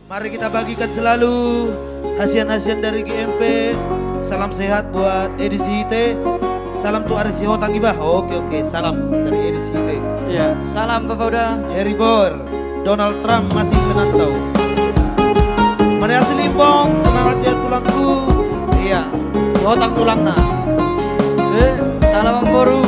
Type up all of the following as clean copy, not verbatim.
Mari kita bagikan selalu hasian-hasian dari GMP. Salam sehat buat edisi IT. Salam tuh Arisi Hotang Ibah. Oke, salam dari edisi IT. Iya, salam Bapak udah. Harry Bor, Donald Trump masih menantau. Mari asli Limpong, semangat ya tulangku. Iya, si Hotang tulangna. Salam Boru.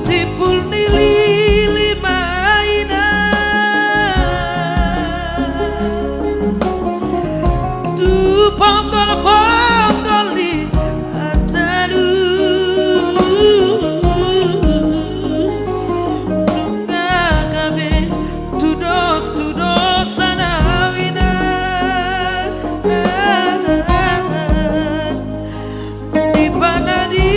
Tipul nili maina tu ponggol di adadu ngagabe tudos sanawina di mana di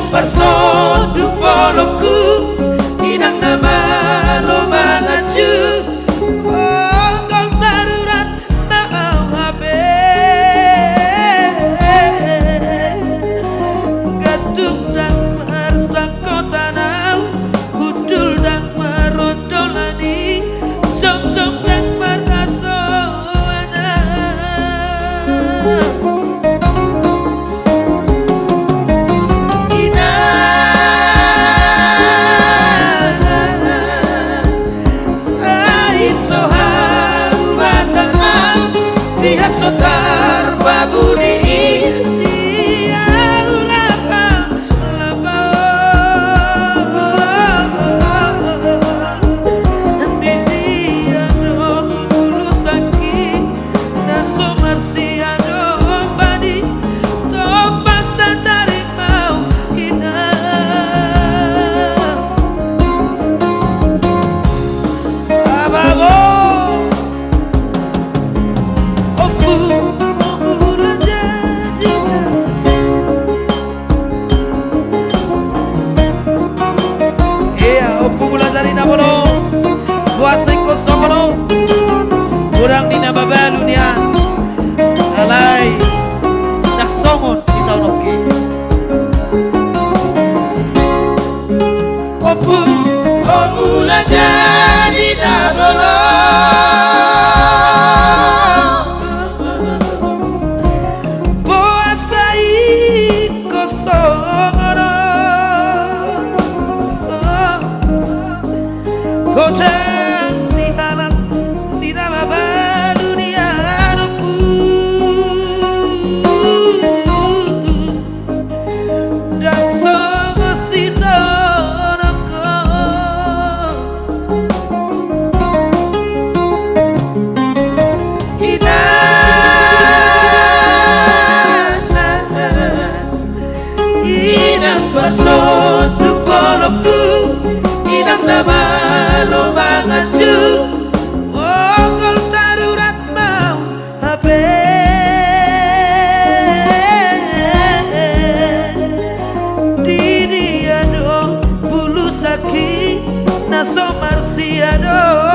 Persodu poloku inang nama lo mangaju onggol darurat mau habe gatung dan mersako tanau budul dan merondolani jong-jong dan merasoana. Sotar babu di India ulapa India no dulu sakit naso marsiano badi topas tarik mau inah abago. Dari Nabolo, kuasa ikut sokono, kurang di Nababalu nian, alai, nak songon kita unoki. Opula jadi Nabolo, kuasa ikut sokono. Kocang di alam di nama dunia aku dan semua sinonku inang pasodu poloku inang nama lo mangaju onggol darurat mau habe di dia do bulu sakit naso marsiado.